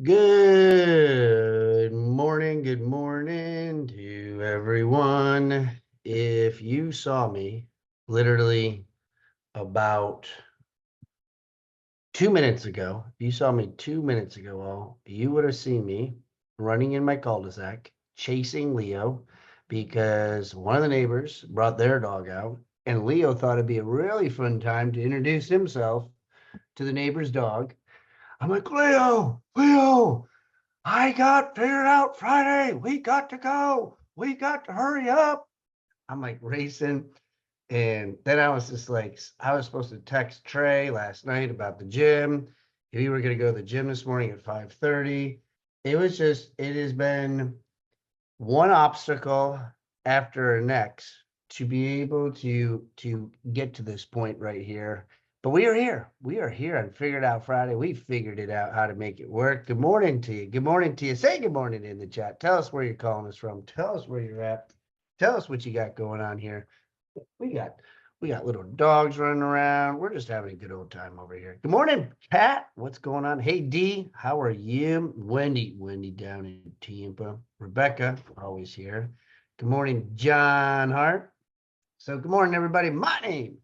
Good morning to everyone. If you saw me literally about 2 minutes ago, if you saw me 2 minutes ago, you would have seen me running in my cul-de-sac, chasing Leo because one of the neighbors brought their dog out, and Leo thought it'd be a really fun time to introduce himself to the neighbor's dog. I'm like, Leo, I got figured out Friday. We got to go. We got to hurry up. I'm like racing. And then I was just like, I was supposed to text Trey last night about the gym. We were going to go to the gym this morning at 5:30. It has been one obstacle after next to be able to get to this point right here. But we are here. We are here on Figured Out Friday. We figured it out how to make it work. Good morning to you. Good morning to you. Say good morning in the chat. Tell us where you're calling us from. Tell us where you're at. Tell us what you got going on here. We got we got little dogs running around. We're just having a good old time over here. Good morning, Pat. What's going on? Hey, D, how are you? Wendy down in Tampa. Rebecca, always here. Good morning, John Hart. So good morning, everybody. My name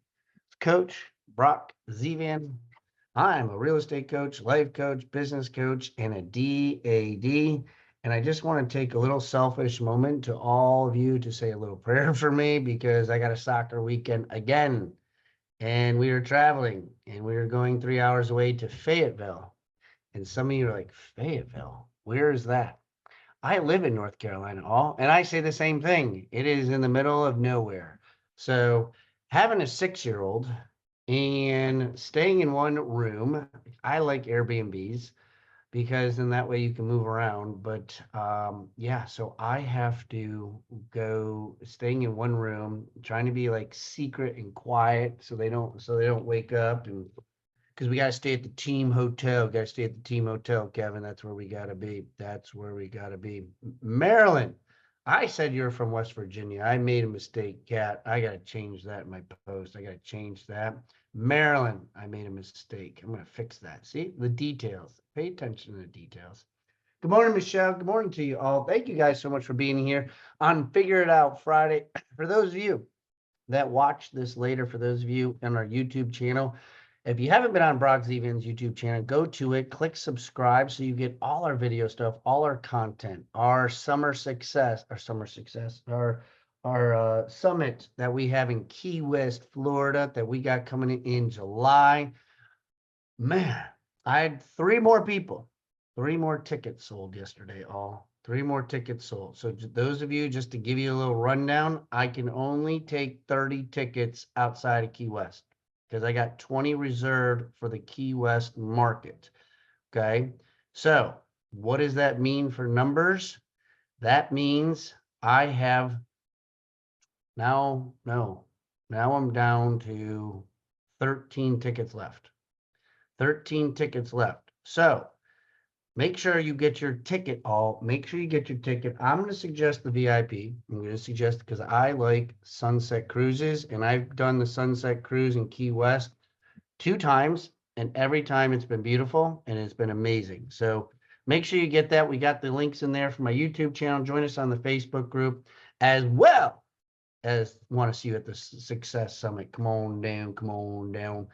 is Coach Brock Zevan. I'm a real estate coach, life coach, business coach, and a DAD. And I just want to take a little selfish moment to all of you to say a little prayer for me because I got a soccer weekend again. And we were traveling and we were going 3 hours away to Fayetteville. And some of you are like, Fayetteville, where is that? I live in North Carolina, and I say the same thing. It is in the middle of nowhere. So having a 6-year-old and staying in one room, I like Airbnbs because in that way you can move around. But yeah, so I have to go staying in one room, trying to be like secret and quiet so they don't wake up, and because we got to stay at the team hotel. Got to stay at the team hotel, Kevin. That's where we got to be. That's where we got to be. Maryland. I said you're from West Virginia. I made a mistake, Kat. I got to change that in my post. I got to change that. Maryland. I made a mistake. I'm going to fix that. See the details. Pay attention to the details. Good morning, Michelle. Good morning to you all. Thank you guys so much for being here on Figure It Out Friday. For those of you that watch this later, for those of you on our YouTube channel, if you haven't been on Brock Zevan's YouTube channel, go to it, click subscribe so you get all our video stuff, all our content, our summit that we have in Key West, Florida, that we got coming in July. Man, I had three more tickets sold yesterday, all. Three more tickets sold. So those of you, just to give you a little rundown, I can only take 30 tickets outside of Key West because I got 20 reserved for the Key West market. Okay. So what does that mean for numbers? That means I have now I'm down to 13 tickets left. 13 tickets left. So make sure you get your ticket. Make sure you get your ticket. I'm going to suggest the VIP. I'm going to suggest because I like sunset cruises, and I've done the sunset cruise in Key West 2 times, and every time it's been beautiful and it's been amazing. So make sure you get that. We got the links in there for my YouTube channel. Join us on the Facebook group as well as want to see you at the Success Summit. Come on down. Come on down.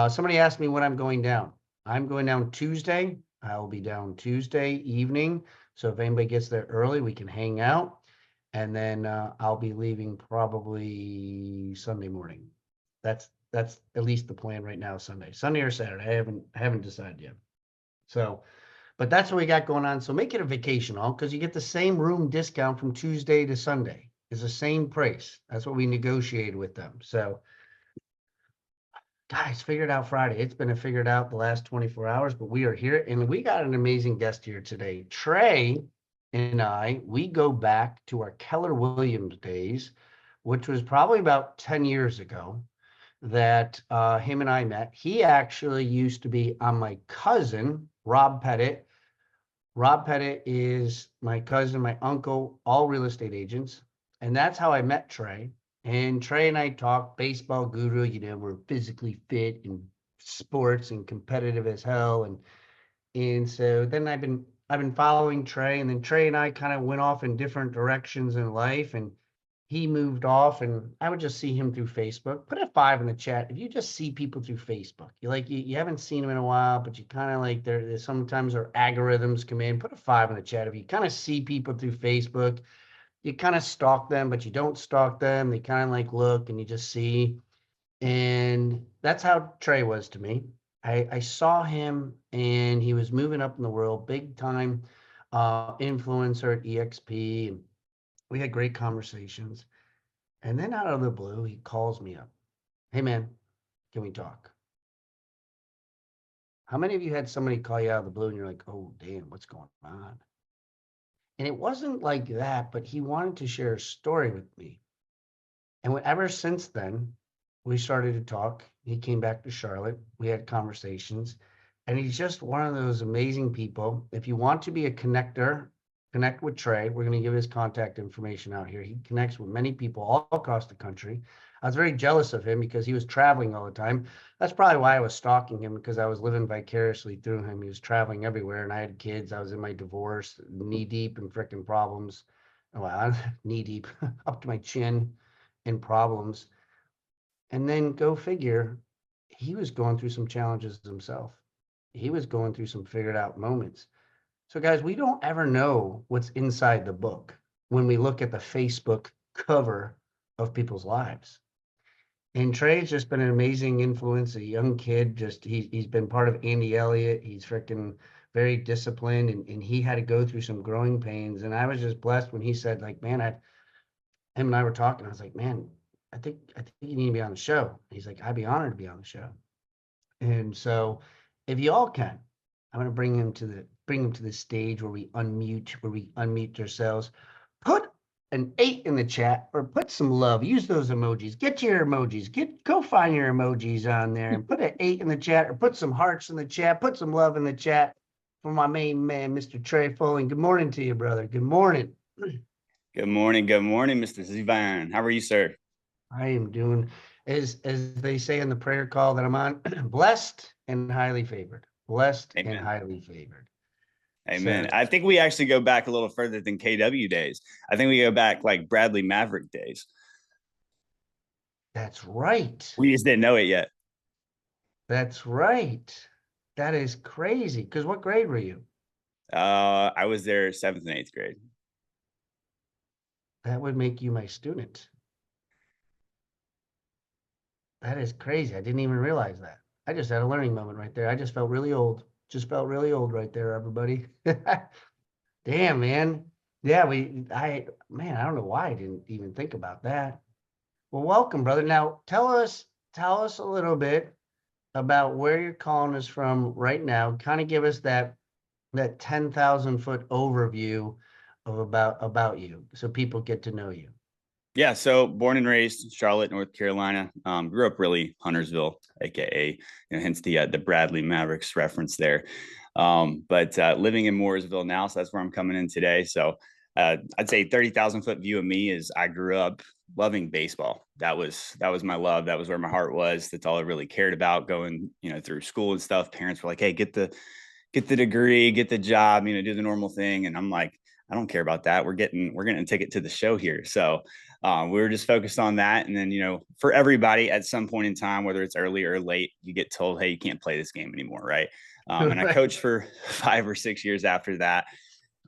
Somebody asked me when I'm going down. I'm going down Tuesday. I will be down Tuesday evening. So if anybody gets there early, we can hang out. And then I'll be leaving probably Sunday morning. That's at least the plan right now. Sunday or Saturday. I haven't decided yet. So, but that's what we got going on. So make it a vacation, all, because you get the same room discount from Tuesday to Sunday. It's the same price. That's what we negotiated with them. So guys, figured out Friday. It's been figured out the last 24 hours, but we are here and we got an amazing guest here today. Trey and we go back to our Keller Williams days, which was probably about 10 years ago that him and I met. He actually used to be on my cousin, Rob Pettit. Rob Pettit is my cousin, my uncle, all real estate agents. And that's how I met Trey. And Trey and I talk baseball guru, we're physically fit and sports and competitive as hell. And so then I've been following Trey, and then Trey and I kind of went off in different directions in life, and he moved off, and I would just see him through Facebook. Put a 5 in the chat if you just see people through Facebook. You haven't seen them in a while, but you kind of like there's sometimes our algorithms come in. Put a 5 in the chat if you kind of see people through Facebook. You kind of stalk them, but you don't stalk them. They kind of like look and you just see. And that's how Trey was to me. I saw him and he was moving up in the world, big time influencer at EXP. And we had great conversations. And then out of the blue, he calls me up. Hey, man, can we talk? How many of you had somebody call you out of the blue and you're like, oh, damn, what's going on? And it wasn't like that, but he wanted to share a story with me. And ever since then, we started to talk. He came back to Charlotte. We had conversations. And he's just one of those amazing people. If you want to be a connector, connect with Trey. We're going to give his contact information out here. He connects with many people all across the country. I was very jealous of him because he was traveling all the time. That's probably why I was stalking him, because I was living vicariously through him. He was traveling everywhere, and I had kids. I was in my divorce, knee deep in frickin' problems. Well, knee deep up to my chin in problems. And then go figure, he was going through some challenges himself. He was going through some figured out moments. So guys, we don't ever know what's inside the book when we look at the Facebook cover of people's lives. And Trey's just been an amazing influence, a young kid. Just he's been part of Andy Elliott. He's freaking very disciplined, and he had to go through some growing pains. And I was just blessed when he said, like, man, him and I were talking. I was like, man, I think you need to be on the show. He's like, I'd be honored to be on the show. And so if you all can, I'm gonna bring him to the stage where we unmute ourselves. Put an 8 in the chat, or put some love. Use those emojis. Get your emojis. Go find your emojis on there and put an 8 in the chat, or put some hearts in the chat. Put some love in the chat for my main man, Mr. Trea Fullen. Good morning to you, brother. Good morning. Good morning, Mr. Zevan. How are you, sir? I am doing, as they say in the prayer call that I'm on, blessed and highly favored. Blessed Amen. and highly favored. Amen. So, I think we actually go back a little further than KW days. I think we go back like Bradley Maverick days. that's right. We just didn't know it yet. That's right. That is crazy. Because what grade were you? I was there 7th and 8th grade. That would make you my student. That is crazy. I didn't even realize that. I just had a learning moment right there. I just felt really old. Just felt really old right there, everybody. Damn, man. Yeah, I don't know why I didn't even think about that. Well, welcome, brother. Now, tell us a little bit about where you're calling us from right now. Kind of give us that 10,000-foot overview of about you, so people get to know you. Yeah, so born and raised Charlotte, North Carolina. Grew up really Huntersville, aka hence the Bradley Mavericks reference there. But living in Mooresville now, so that's where I'm coming in today. So I'd say 30,000-foot view of me is I grew up loving baseball. That was my love. That was where my heart was. That's all I really cared about going through school and stuff. Parents were like, hey, get the degree, get the job, do the normal thing, and I'm like, I don't care about that. We're getting a ticket to the show here. So we were just focused on that. And then, for everybody at some point in time, whether it's early or late, you get told, hey, you can't play this game anymore. Right. And I coached for 5 or 6 years after that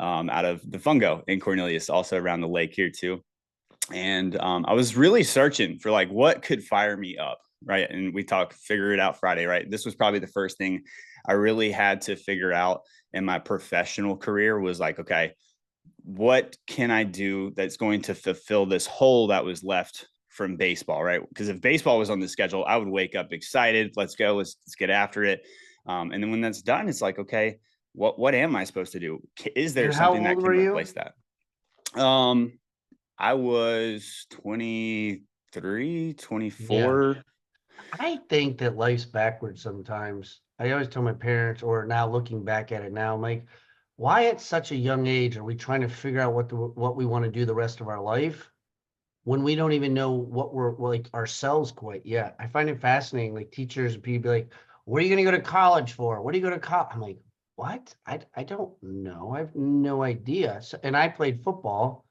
out of the Fungo in Cornelius, also around the lake here too. And I was really searching for like, what could fire me up. Right. And we talked, figure it out Friday. Right. This was probably the first thing I really had to figure out in my professional career was like, okay, what can I do that's going to fulfill this hole that was left from baseball, right? Because if baseball was on the schedule, I would wake up excited. Let's go. Let's get after it. And then when that's done, it's like, okay, what am I supposed to do? Is there something that can replace that? I was 23, 24. Yeah. I think that life's backwards sometimes. I always tell my parents, or now looking back at it now, I'm like, why at such a young age are we trying to figure out what we want to do the rest of our life when we don't even know what we're like ourselves quite yet? I find it fascinating. Like teachers, people be like, what are you going to go to college for? What do you go to college? I'm like, what? I don't know. I have no idea. So, and I played football.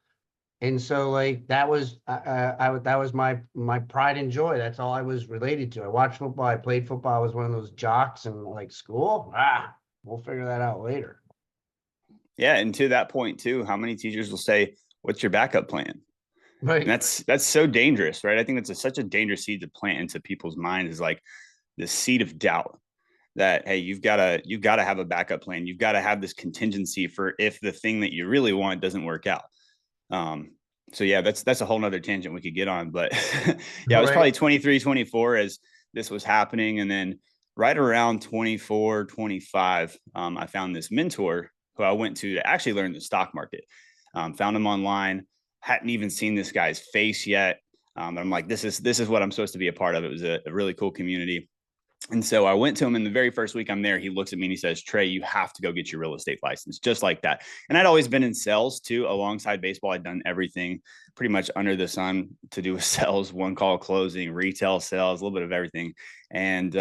And so like that was my pride and joy. That's all I was related to. I watched football. I played football. I was one of those jocks in like school. We'll figure that out later. Yeah. And to that point too, how many teachers will say, what's your backup plan? And Right. that's so dangerous, right? I think that's such a dangerous seed to plant into people's minds, is like the seed of doubt that, hey, you've got to have a backup plan. You've got to have this contingency for if the thing that you really want doesn't work out. Um, so yeah, that's a whole nother tangent we could get on. But yeah, I was probably Right. 23, 24 as this was happening. And then right around 24, 25, I found this mentor who I went to actually learn the stock market. Found him online, hadn't even seen this guy's face yet. But I'm like, this is what I'm supposed to be a part of. It was a really cool community. And so I went to him, and the very first week I'm there, he looks at me and he says, Trey, you have to go get your real estate license, just like that. And I'd always been in sales too, alongside baseball. I'd done everything pretty much under the sun to do with sales, one call closing, retail sales, a little bit of everything. And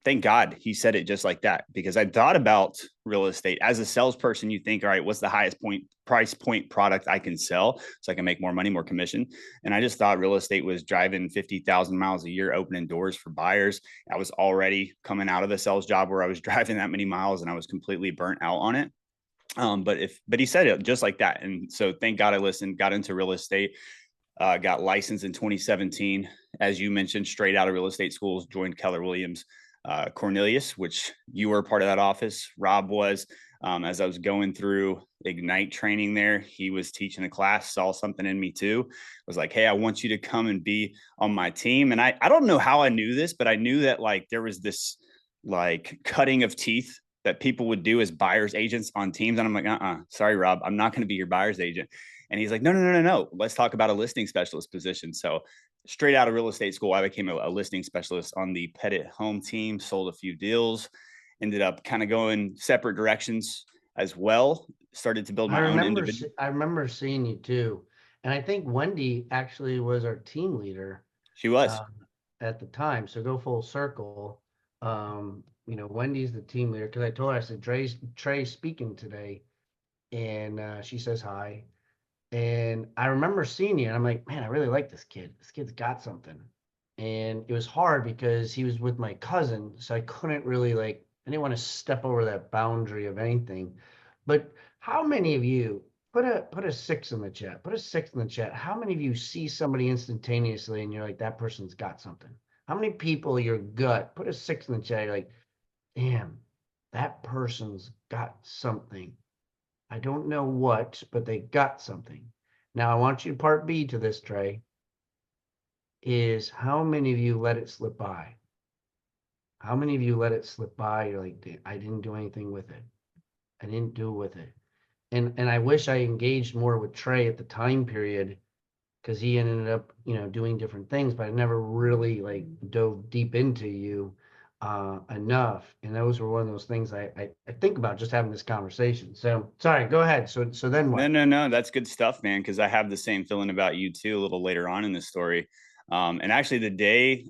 thank God he said it just like that, because I thought about real estate as a salesperson. You think, all right, what's the highest price point product I can sell so I can make more money, more commission? And I just thought real estate was driving 50,000 miles a year, opening doors for buyers. I was already coming out of a sales job where I was driving that many miles, and I was completely burnt out on it. But he said it just like that. And so thank God I listened, got into real estate, got licensed in 2017, as you mentioned, straight out of real estate schools, joined Keller Williams, Cornelius, which you were part of that office. Rob was. As I was going through Ignite training there, he was teaching a class, saw something in me too. Was like, hey, I want you to come and be on my team. And I don't know how I knew this, but I knew that like there was this like cutting of teeth that people would do as buyer's agents on teams. And I'm like, sorry, Rob, I'm not going to be your buyer's agent. And he's like, no. Let's talk about a listing specialist position. So straight out of real estate school, I became a listing specialist on the Pettit home team, sold a few deals, ended up kind of going separate directions as well. Started to build my own individual. I remember seeing you too. And I think Wendy actually was our team leader She was. um, at the time. So go full circle. Wendy's the team leader because I told her, I said, Trey's speaking today. And she says hi. And I remember seeing you, and I'm like, man, I really like this kid. This kid's got something. And it was hard because he was with my cousin, so I couldn't really like, I didn't want to step over that boundary of anything. But how many of you put a six in the chat? Put a six in the chat. How many of you see somebody instantaneously and you're like, that person's got something? How many people your gut? Put a six in the chat. You're like, damn, that person's got something. I don't know what, but they got something. Now I want you to part B to this, Trey, is how many of you let it slip by? How many of you let it slip by? You're like, I didn't do anything with it. I didn't do with it. And I wish I engaged more with Trey at the time period because he ended up, doing different things, but I never really like dove deep into you enough. And those were one of those things I think about just having this conversation. So sorry, go ahead. So then what? No. That's good stuff, man. Because I have the same feeling about you too. A little later on in the story, and actually,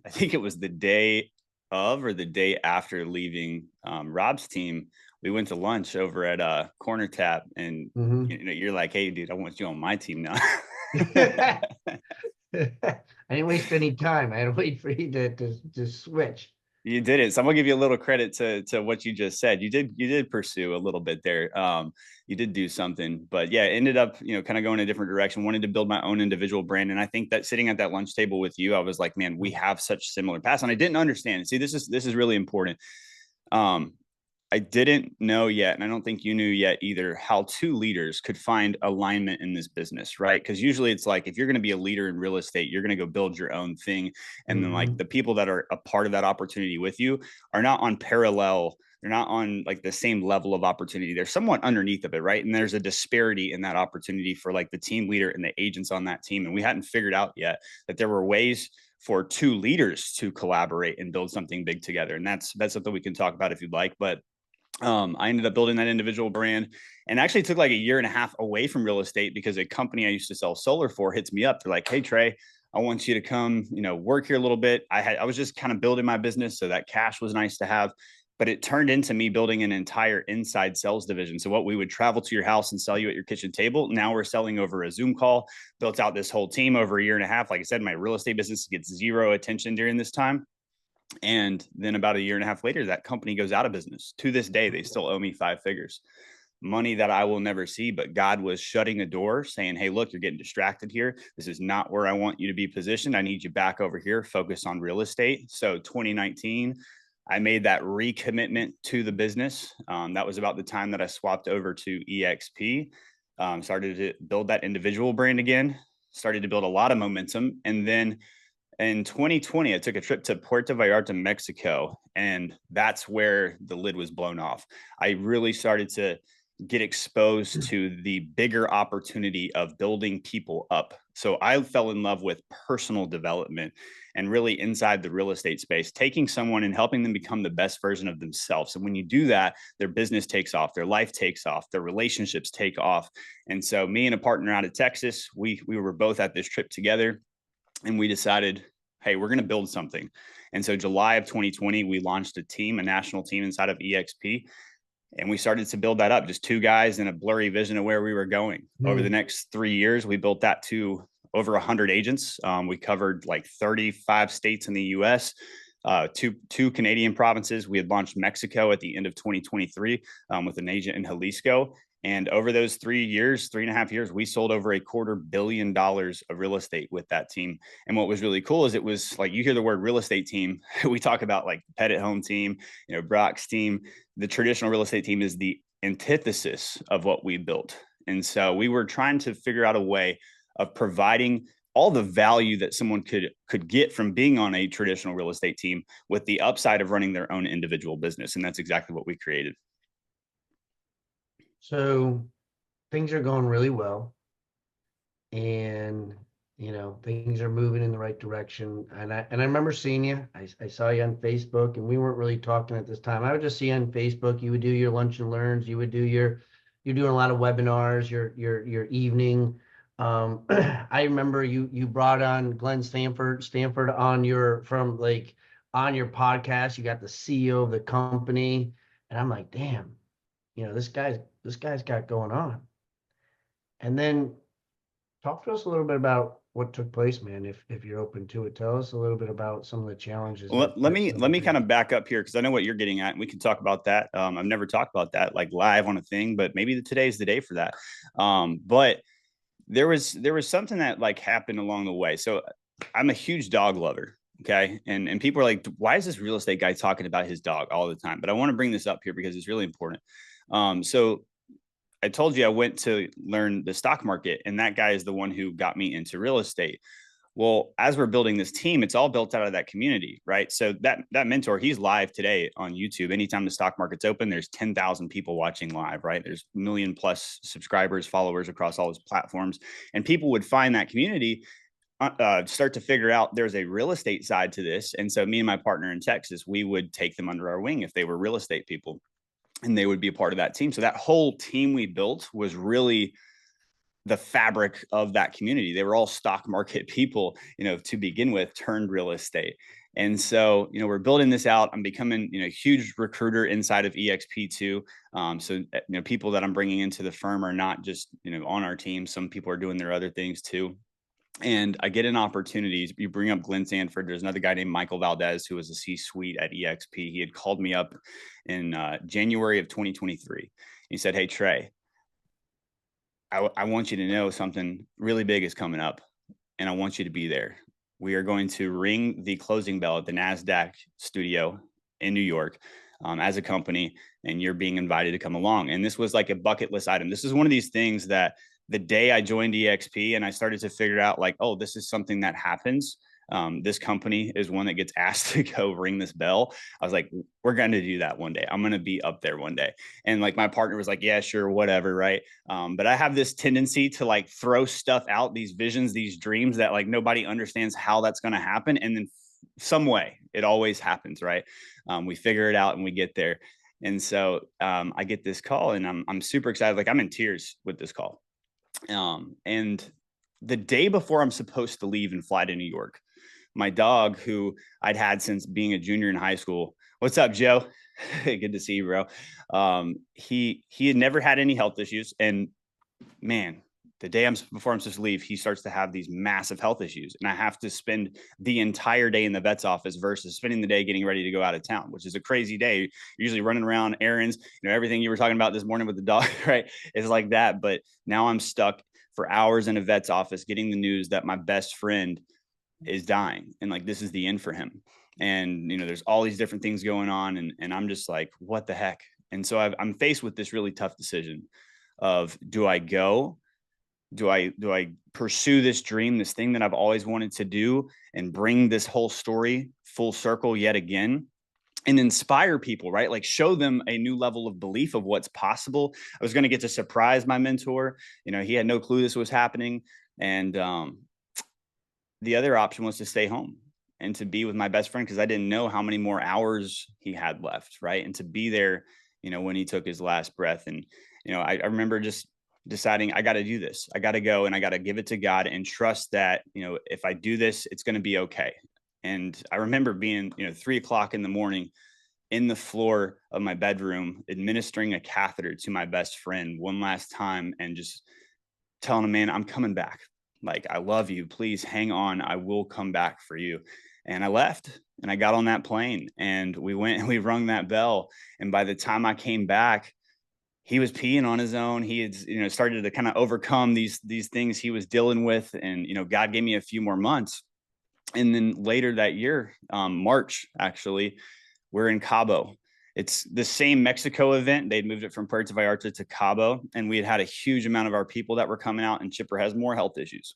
I think it was the day of or the day after leaving Rob's team, we went to lunch over at Corner Tap, and Hmm. you're like, "Hey, dude, I want you on my team now." I didn't waste any time. I had to wait for you to switch. You did it. So I'm gonna give you a little credit to what you just said. You did pursue a little bit there. You did do something, but yeah, ended up kind of going a different direction. Wanted to build my own individual brand, and I think that sitting at that lunch table with you, I was like, man, we have such similar paths, and I didn't understand. See, this is really important. Um, I didn't know yet, and I don't think you knew yet either, how two leaders could find alignment in this business, right? Because usually it's like if you're going to be a leader in real estate, you're going to go build your own thing. And then like Hmm. the people that are a part of that opportunity with you are not on parallel, they're not on like the same level of opportunity. They're somewhat underneath of it, right? And there's a disparity in that opportunity for like the team leader and the agents on that team. And we hadn't figured out yet that there were ways for two leaders to collaborate and build something big together. And that's something we can talk about if you'd like. But I ended up building that individual brand and actually took like a year and a half away from real estate because a company I used to sell solar for hits me up. They're like, hey, Trey, I want you to come, work here a little bit. I was just kind of building my business. So that cash was nice to have. but it turned into me building an entire inside sales division. So what we would travel to your house and sell you at your kitchen table, now we're selling over a Zoom call, built out this whole team over a year and a half. Like I said, my real estate business gets zero attention during this time. And then about a year and a half later, that company goes out of business. To this day, they still owe me 5 figures. Money that I will never see, but God was shutting a door saying, hey, look, you're getting distracted here. This is not where I want you to be positioned. I need you back over here, focus on real estate. So 2019, I made that recommitment to the business. That was about the time that I swapped over to EXP, started to build that individual brand again, started to build a lot of momentum. And then in 2020, I took a trip to Puerto Vallarta, Mexico, and that's where the lid was blown off. I really started to get exposed to the bigger opportunity of building people up. So I fell in love with personal development and really inside the real estate space, taking someone and helping them become the best version of themselves. And when you do that, their business takes off, their life takes off, their relationships take off. And so me and a partner out of Texas, we were both at this trip together, and we decided, hey, we're going to build something. And so July of 2020, we launched a team, a national team inside of EXP. And we started to build that up, just two guys and a blurry vision of where we were going. Over the next 3 years, we built that to over 100 agents. We covered like 35 states in the US, two Canadian provinces. We had launched Mexico at the end of 2023 with an agent in Jalisco. And over those 3 years, 3.5 years, we sold over $250 million of real estate with that team. And what was really cool is it was like, you hear the word real estate team, we talk about like Pet at Home team, Brock's team. The traditional real estate team is the antithesis of what we built. And so we were trying to figure out a way of providing all the value that someone could get from being on a traditional real estate team with the upside of running their own individual business. And that's exactly what we created. So things are going really well, and things are moving in the right direction. And I remember seeing you. I saw you on Facebook, and we weren't really talking at this time. I would just see you on Facebook. You would do your lunch and learns. You would do you're doing a lot of webinars. Your evening. I remember you brought on Glenn Stanford on your podcast. You got the CEO of the company, and I'm like, damn, this guy's got going on. And then talk to us a little bit about what took place, man, if you're open to it. Tell us a little bit about some of the challenges. Well, let me kind of back up here, because I know what you're getting at, and we can talk about that. I've never talked about that like live on a thing, but maybe today's the day for that. But there was something that like happened along the way. So I'm a huge dog lover. Okay. And people are like, why is this real estate guy talking about his dog all the time? But I want to bring this up here because it's really important. So I told you I went to learn the stock market, and that guy is the one who got me into real estate. Well, as we're building this team, it's all built out of that community, right? So that mentor, he's live today on YouTube. Anytime the stock market's open, there's 10,000 people watching live, right? There's 1 million+ subscribers, followers across all his platforms. And people would find that community, start to figure out there's a real estate side to this. And so me and my partner in Texas, we would take them under our wing if they were real estate people, and they would be a part of that team. So that whole team we built was really the fabric of that community. They were all stock market people, to begin with, turned real estate. And so, we're building this out. I'm becoming, a huge recruiter inside of EXP2. So, people that I'm bringing into the firm are not just, on our team. Some people are doing their other things too. And I get an opportunity. You bring up Glenn Sanford. There's another guy named Michael Valdez, who was a C-suite at EXP. He had called me up in January of 2023. He said, hey, Trey, I want you to know something really big is coming up, and I want you to be there. We are going to ring the closing bell at the NASDAQ studio in New York as a company, and you're being invited to come along. And this was like a bucket list item. This is one of these things that the day I joined EXP and I started to figure out like, oh, this is something that happens. This company is one that gets asked to go ring this bell. I was like, we're going to do that one day. I'm going to be up there one day. And like my partner was like, yeah, sure, whatever. Right. But I have this tendency to like throw stuff out, these visions, these dreams that like nobody understands how that's going to happen. And then some way it always happens. Right. We figure it out and we get there. And so I get this call, and I'm super excited. Like I'm in tears with this call. And the day before I'm supposed to leave and fly to New York, my dog, who I'd had since being a junior in high school. What's up, Joe? Good to see you, bro. He had never had any health issues, and man, the day before I'm supposed to leave, he starts to have these massive health issues, and I have to spend the entire day in the vet's office versus spending the day getting ready to go out of town, which is a crazy day. You're usually running around errands, everything you were talking about this morning with the dog, right? It's like that, but now I'm stuck for hours in a vet's office getting the news that my best friend is dying, and like this is the end for him. And there's all these different things going on, and I'm just like, what the heck? And so I'm faced with this really tough decision of, do I go? Do I pursue this dream, this thing that I've always wanted to do, and bring this whole story full circle yet again, and inspire people, right? Like show them a new level of belief of what's possible. I was going to get to surprise my mentor. He had no clue this was happening. And the other option was to stay home and to be with my best friend, because I didn't know how many more hours he had left, right? And to be there, when he took his last breath. And, I remember just deciding, I got to do this. I got to go, and I got to give it to God and trust that, if I do this, it's going to be okay. And I remember being, 3:00 in the morning in the floor of my bedroom, administering a catheter to my best friend one last time, and just telling him, man, I'm coming back. Like, I love you. Please hang on. I will come back for you. And I left, and I got on that plane, and we went and we rung that bell. And by the time I came back, he was peeing on his own. He had, started to kind of overcome these things he was dealing with. And, God gave me a few more months. And then later that year, March, actually, we're in Cabo. It's the same Mexico event. They'd moved it from Puerto Vallarta to Cabo, and we had a huge amount of our people that were coming out, and Chipper has more health issues.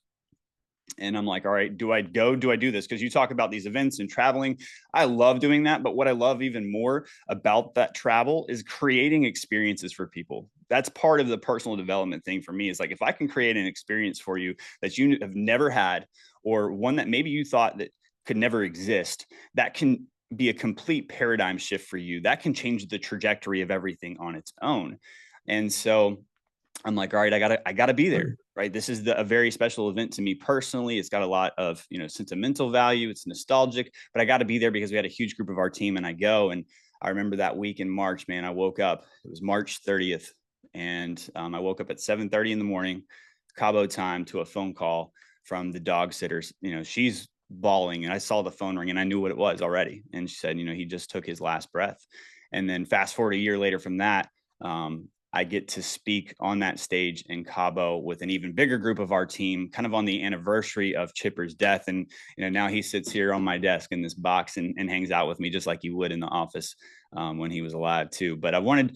And I'm like, all right, do I go? Do I do this? Because you talk about these events and traveling. I love doing that. But what I love even more about that travel is creating experiences for people. That's part of the personal development thing for me, is like, if I can create an experience for you that you have never had, or one that maybe you thought that could never exist, that can be a complete paradigm shift for you. That can change the trajectory of everything on its own. And so I'm like, all right, I gotta be there, right? This is a very special event to me personally. It's got a lot of, sentimental value. It's nostalgic, but I got to be there because we had a huge group of our team, and I go. And I remember that week in March, man, I woke up, it was March 30th. And I woke up at 7:30 in the morning, Cabo time, to a phone call from the dog sitters. She's bawling, and I saw the phone ring, and I knew what it was already. And she said, he just took his last breath. And then fast forward a year later from that, I get to speak on that stage in Cabo with an even bigger group of our team, kind of on the anniversary of Chipper's death. And, now he sits here on my desk in this box and hangs out with me just like he would in the office when he was alive too. But I wanted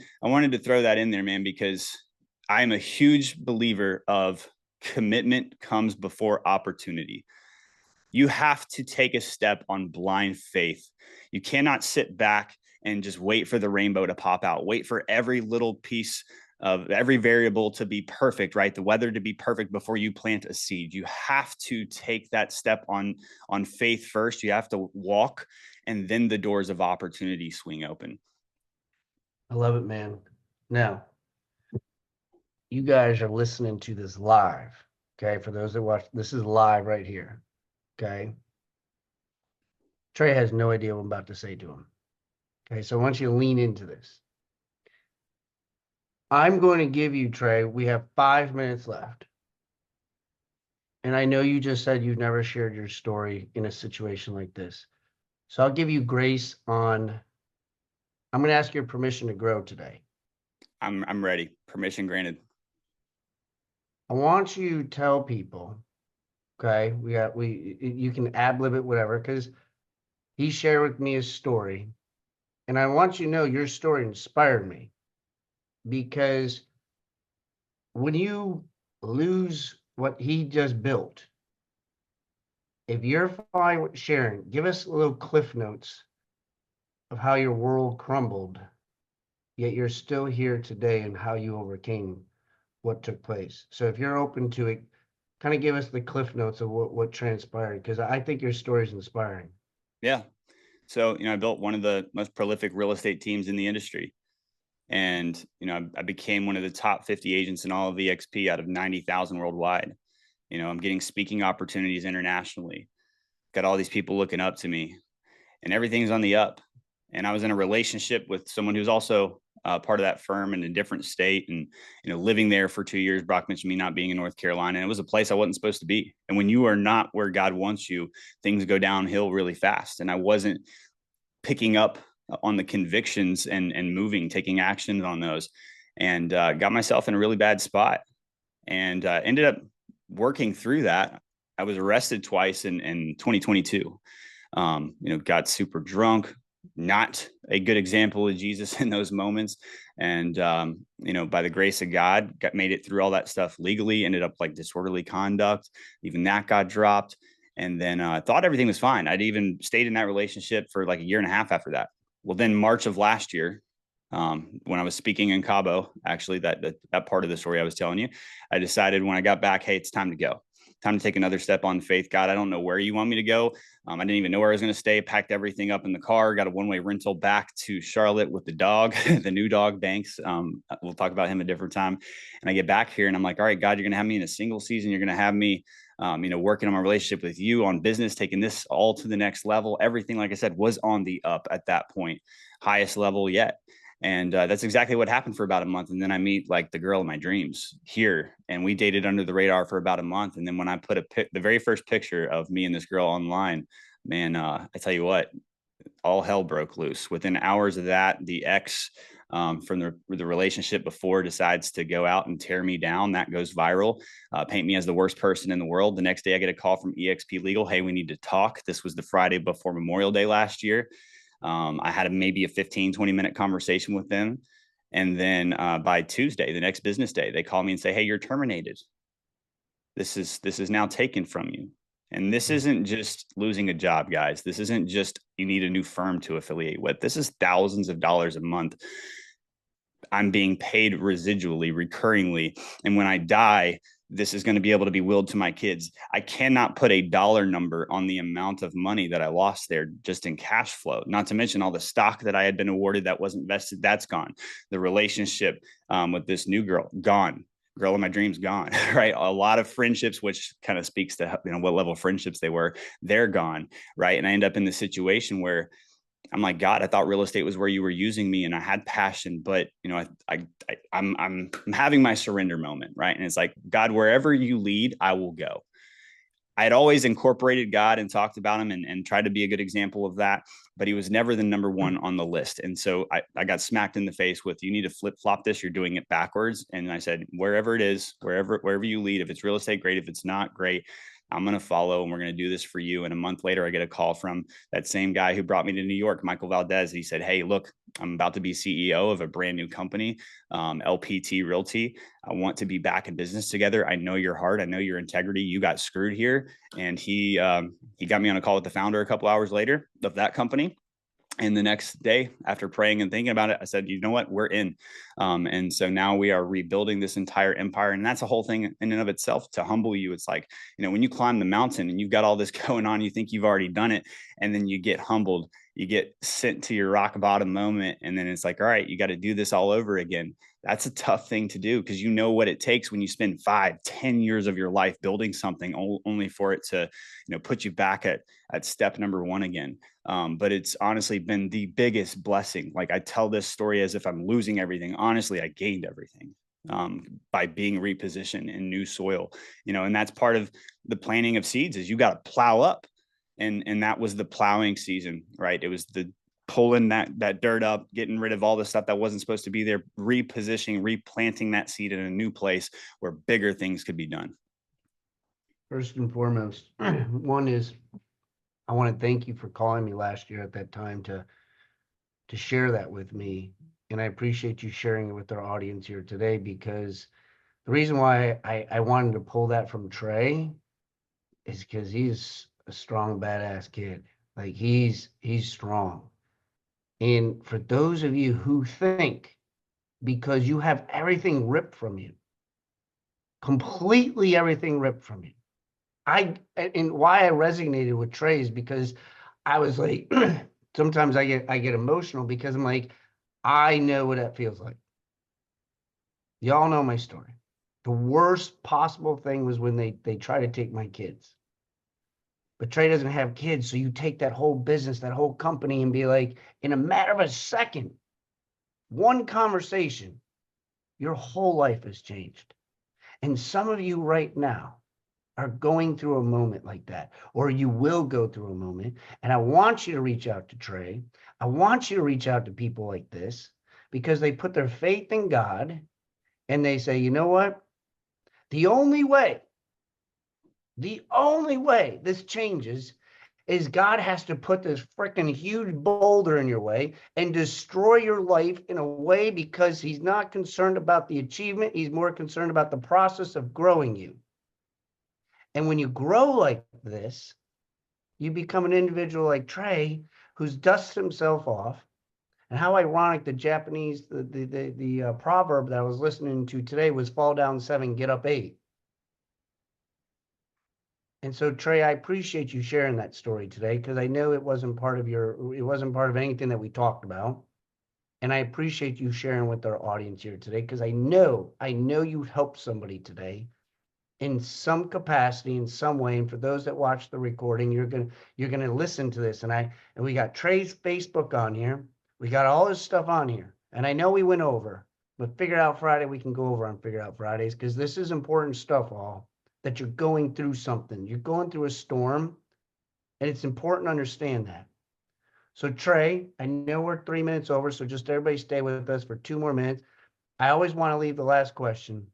to throw that in there, man, because I'm a huge believer of commitment comes before opportunity. You have to take a step on blind faith. You cannot sit back and just wait for the rainbow to pop out, wait for every little piece of every variable to be perfect, right? The weather to be perfect before you plant a seed. You have to take that step on faith first. You have to walk, and then the doors of opportunity swing open. I love it, man. Now, you guys are listening to this live. Okay. For those that watch, this is live right here. Okay. Trey has no idea what I'm about to say to him. Okay. So I want you to lean into this. I'm going to give you, Trey, we have 5 minutes left. And I know you just said you've never shared your story in a situation like this. So I'll give you grace on, I'm going to ask your permission to grow today. I'm ready. Permission granted. I want you to tell people, okay, you can ad-lib it, whatever, because he shared with me his story. And I want you to know your story inspired me, because when you lose what he just built, if you're fine with sharing, give us a little cliff notes of how your world crumbled, yet you're still here today, and how you overcame what took place. So if you're open to it, kind of give us the cliff notes of what transpired, because I think your story is inspiring. Yeah. So, I built one of the most prolific real estate teams in the industry. And, I became one of the top 50 agents in all of EXP out of 90,000 worldwide. I'm getting speaking opportunities internationally. Got all these people looking up to me, and everything's on the up. And I was in a relationship with someone who's also part of that firm in a different state. And, living there for 2 years, Brock mentioned me not being in North Carolina. And it was a place I wasn't supposed to be. And when you are not where God wants you, things go downhill really fast. And I wasn't picking up on the convictions and moving, taking action on those, and got myself in a really bad spot, and ended up working through that. I was arrested twice in 2022. Got super drunk, not a good example of Jesus in those moments. And, by the grace of God, made it through all that stuff legally, ended up like disorderly conduct. Even that got dropped. And then thought everything was fine. I'd even stayed in that relationship for like a year and a half after that. Well, then March of last year, when I was speaking in Cabo, actually, that part of the story I was telling you, I decided when I got back, hey, it's time to go. Time to take another step on faith. God, I don't know where you want me to go. I didn't even know where I was going to stay. Packed everything up in the car. Got a one-way rental back to Charlotte with the dog, the new dog, Banks. We'll talk about him a different time. And I get back here and I'm like, all right, God, you're going to have me in a single season. You're going to have me, working on my relationship with you, on business, taking this all to the next level. Everything, like I said, was on the up at that point, highest level yet. And that's exactly what happened for about a month. And then I meet like the girl of my dreams here, and we dated under the radar for about a month. And then when I put the very first picture of me and this girl online, man, I tell you what, all hell broke loose. Within hours of that, the ex from the relationship before decides to go out and tear me down. That goes viral, paint me as the worst person in the world. The next day I get a call from EXP Legal. Hey, we need to talk. This was the Friday before Memorial Day last year. I had maybe a 15, 20-minute conversation with them. And then by Tuesday, the next business day, they call me and say, hey, you're terminated. This is now taken from you. And this isn't just losing a job, guys. This isn't just you need a new firm to affiliate with. This is thousands of dollars a month. I'm being paid residually, recurringly. And when I die, this is going to be able to be willed to my kids. I cannot put a dollar number on the amount of money that I lost there just in cash flow, not to mention all the stock that I had been awarded that wasn't vested. That's gone. The relationship with this new girl, gone. Girl of my dreams, gone. Right. A lot of friendships, which kind of speaks to what level of friendships they were, they're gone. Right. And I end up in this situation where I'm like, God, I thought real estate was where you were using me, and I had passion, but I'm having my surrender moment, right? And it's like, God, wherever you lead, I will go. I had always incorporated God and talked about him and tried to be a good example of that, but he was never the number one on the list. And so I got smacked in the face with, you need to flip flop this. You're doing it backwards. And I said, wherever it is, wherever you lead, if it's real estate, great. If it's not, great. I'm going to follow, and we're going to do this for you. And a month later, I get a call from that same guy who brought me to New York, Michael Valdez. He said, hey, look, I'm about to be CEO of a brand new company, LPT Realty. I want to be back in business together. I know your heart. I know your integrity. You got screwed here. And he got me on a call with the founder a couple hours later of that company. And the next day, after praying and thinking about it, I said, you know what, we're in. And so now we are rebuilding this entire empire. And that's a whole thing in and of itself to humble you. It's like, when you climb the mountain and you've got all this going on, you think you've already done it. And then you get humbled, you get sent to your rock bottom moment. And then it's like, all right, you got to do this all over again. That's a tough thing to do, because you know what it takes when you spend 5-10 years of your life building something only for it to, put you back at step number one again. But it's honestly been the biggest blessing. Like, I tell this story as if I'm losing everything. Honestly, I gained everything by being repositioned in new soil, and that's part of the planting of seeds, is you got to plow up. And that was the plowing season, right? It was the pulling that dirt up, getting rid of all the stuff that wasn't supposed to be there, repositioning, replanting that seed in a new place where bigger things could be done. First and foremost, one is, I want to thank you for calling me last year at that time to share that with me. And I appreciate you sharing it with our audience here today, because the reason why I wanted to pull that from Trey is because he's a strong, badass kid. Like, he's strong. And for those of you who think, because you have everything ripped from you, completely everything ripped from you, and why I resonated with Trey is because I was like, sometimes I get emotional, because I'm like, I know what that feels like. Y'all know my story. The worst possible thing was when they try to take my kids. But Trey doesn't have kids. So you take that whole business, that whole company, and be like, in a matter of a second, one conversation, your whole life has changed. And some of you right now are going through a moment like that, or you will go through a moment. And I want you to reach out to Trey. I want you to reach out to people like this because they put their faith in God and they say, you know what? The only way this changes is God has to put this freaking huge boulder in your way and destroy your life in a way because he's not concerned about the achievement. He's more concerned about the process of growing you. And when you grow like this, you become an individual like Trey, who's dusted himself off. And how ironic the Japanese, the proverb that I was listening to today was fall down 7, get up 8. And so, Trey, I appreciate you sharing that story today because I know it wasn't part of anything that we talked about. And I appreciate you sharing with our audience here today because I know you've helped somebody today in some capacity, in some way. And for those that watch the recording, you're gonna listen to this. And we got Trey's Facebook on here. We got all his stuff on here. And I know we went over, but Figure Out Friday, we can go over on Figure Out Fridays because this is important stuff, all that you're going through something. You're going through a storm, and it's important to understand that. So Trey, I know we're 3 minutes over, so just everybody stay with us for 2 more minutes. I always want to leave the last question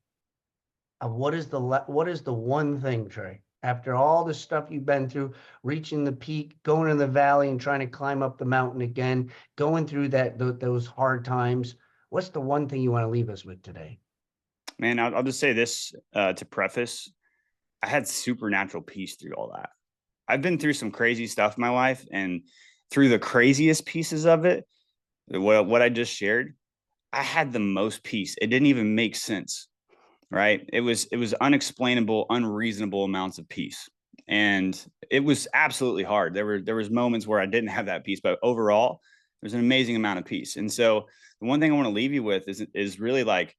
of what is the one thing, Trey, after all the stuff you've been through, reaching the peak, going in the valley and trying to climb up the mountain again, going through those hard times, what's the one thing you want to leave us with today? Man, I'll just say this to preface. I had supernatural peace through all that. I've been through some crazy stuff in my life, and through the craziest pieces of it, what I just shared, I had the most peace. It didn't even make sense, right? It was unexplainable, unreasonable amounts of peace, and it was absolutely hard. There was moments where I didn't have that peace, but overall, there's an amazing amount of peace. And so, the one thing I want to leave you with is really like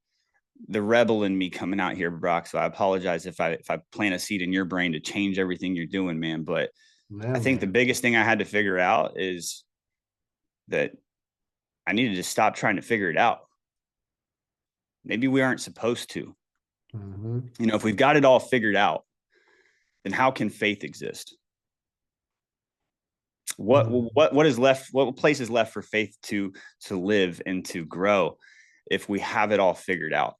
the rebel in me coming out here, Brock. So I apologize if I plant a seed in your brain to change everything you're doing, man. But I think the biggest thing I had to figure out is that I needed to stop trying to figure it out. Maybe we aren't supposed to. Mm-hmm. If we've got it all figured out, then how can faith exist? What is left? What place is left for faith to live and to grow if we have it all figured out?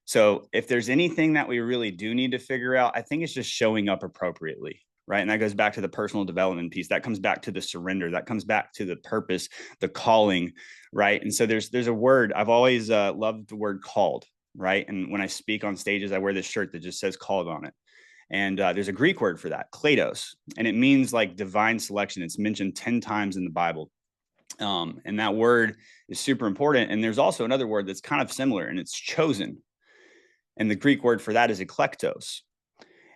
So if there's anything that we really do need to figure out, I think it's just showing up appropriately, right? And that goes back to the personal development piece. That comes back to the surrender. That comes back to the purpose, the calling, right? And so there's a word. I've always loved the word called, right? And when I speak on stages, I wear this shirt that just says called on it. And there's a Greek word for that, kletos, and it means like divine selection. It's mentioned 10 times in the Bible. And that word is super important. And there's also another word that's kind of similar, and it's chosen. And the Greek word for that is eklektos.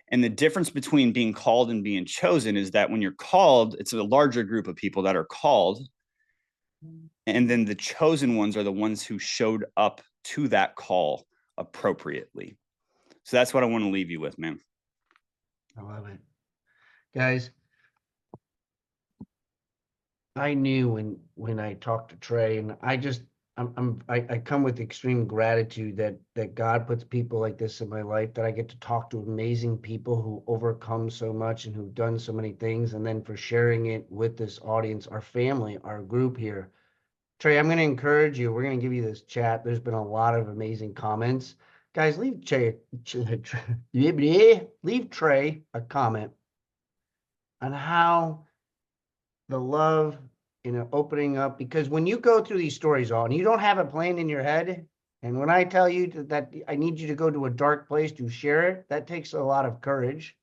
And the difference between being called and being chosen is that when you're called, it's a larger group of people that are called. And then the chosen ones are the ones who showed up to that call appropriately. So that's what I want to leave you with, man. I love it. Guys, I knew when I talked to Trey, and I come with extreme gratitude that God puts people like this in my life, that I get to talk to amazing people who overcome so much and who've done so many things, and then for sharing it with this audience, our family, our group here. Trey, I'm going to encourage you. We're going to give you this chat. There's been a lot of amazing comments. Guys, leave Trey a comment on how the love, opening up, because when you go through these stories all and you don't have it playing in your head, and when I tell you that I need you to go to a dark place to share it, that takes a lot of courage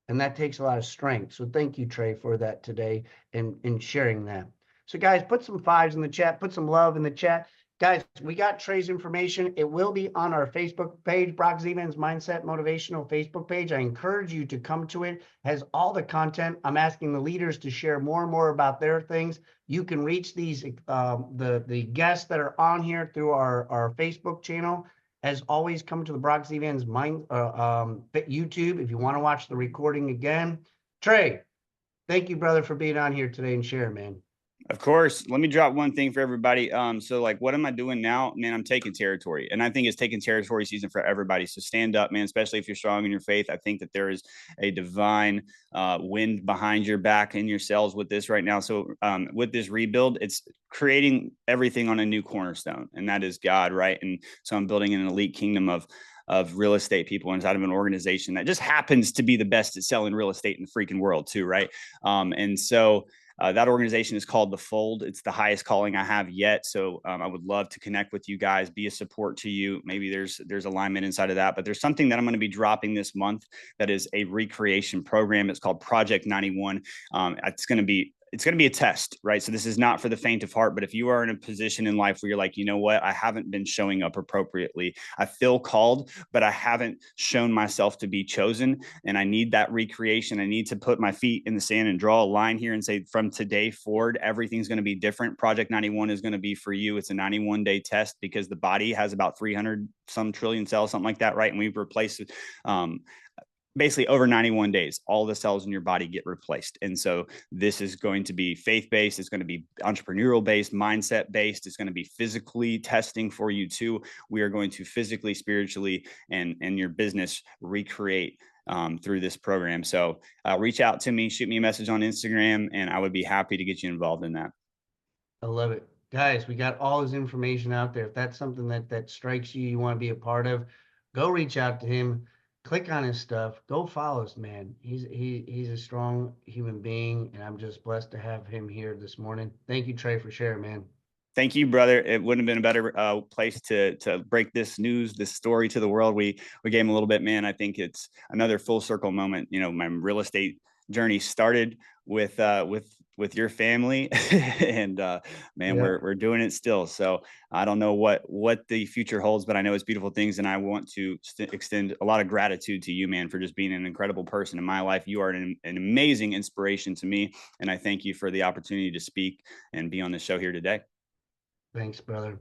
and that takes a lot of strength. So thank you, Trey, for that today and in sharing that. So guys, put some 5s in the chat, put some love in the chat. Guys, we got Trey's information. It will be on our Facebook page, Brock Zevan's Mindset Motivational Facebook page. I encourage you to come to it. It has all the content. I'm asking the leaders to share more and more about their things. You can reach these the guests that are on here through our Facebook channel. As always, come to the Brock Zevan's YouTube if you want to watch the recording again. Trey, Thank you, brother, for being on here today and sharing, man. Of course. Let me drop one thing for everybody. So like, what am I doing now? Man, I'm taking territory, and I think it's taking territory season for everybody. So stand up, man, especially if you're strong in your faith. I think that there is a divine wind behind your back and your cells with this right now. So with this rebuild, it's creating everything on a new cornerstone, and that is God, right? And so I'm building an elite kingdom of real estate people inside of an organization that just happens to be the best at selling real estate in the freaking world too, right? And so that organization is called The Fold. It's the highest calling I have yet. So I would love to connect with you guys, be a support to you. Maybe there's alignment inside of that, but there's something that I'm going to be dropping this month that is a recreation program. It's called Project 91. It's going to be a test, right? So this is not for the faint of heart, but if you are in a position in life where you're like, you know what, I haven't been showing up appropriately. I feel called, but I haven't shown myself to be chosen. And I need that recreation. I need to put my feet in the sand and draw a line here and say, from today forward, everything's going to be different. Project 91 is going to be for you. It's a 91-day test because the body has about 300 some trillion cells, something like that, right? And we've replaced basically over 91 days, all the cells in your body get replaced. And so this is going to be faith-based. It's going to be entrepreneurial-based, mindset-based. It's going to be physically testing for you too. We are going to physically, spiritually, and your business recreate through this program. So reach out to me, shoot me a message on Instagram, and I would be happy to get you involved in that. I love it. Guys, we got all his information out there. If that's something that strikes you, you want to be a part of, go reach out to him. Click on his stuff. Go follow us, man. He's a strong human being, and I'm just blessed to have him here this morning. Thank you, Trey, for sharing, man. Thank you, brother. It wouldn't have been a better place to break this news, this story to the world. We gave him a little bit, man. I think it's another full circle moment. You know, my real estate journey started with your family, and man, Yeah. we're doing it still. So I don't know what the future holds, but I know it's beautiful things, and I want to extend a lot of gratitude to you, man, for just being an incredible person in my life. You are an amazing inspiration to me, and I thank you for the opportunity to speak and be on the show here today. Thanks, brother.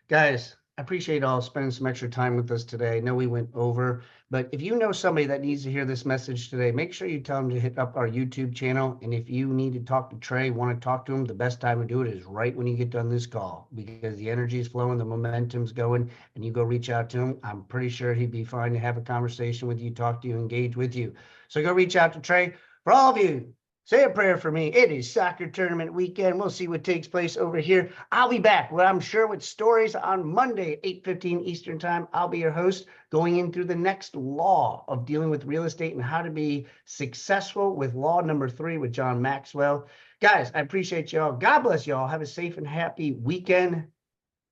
Guys, I appreciate all spending some extra time with us today. I know we went over, but if you know somebody that needs to hear this message today, make sure you tell them to hit up our YouTube channel. And if you need to talk to Trey, want to talk to him, the best time to do it is right when you get done this call, because the energy is flowing, the momentum's going, and you go reach out to him. I'm pretty sure he'd be fine to have a conversation with you, talk to you, engage with you. So go reach out to Trey. For all of you, say a prayer for me. It is soccer tournament weekend. We'll see what takes place over here. I'll be back, well, I'm sure, with stories on Monday at 8:15 Eastern Time. I'll be your host, going in through the next law of dealing with real estate and how to be successful with law number 3 with John Maxwell. Guys, I appreciate y'all. God bless y'all. Have a safe and happy weekend.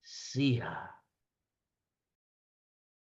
See ya.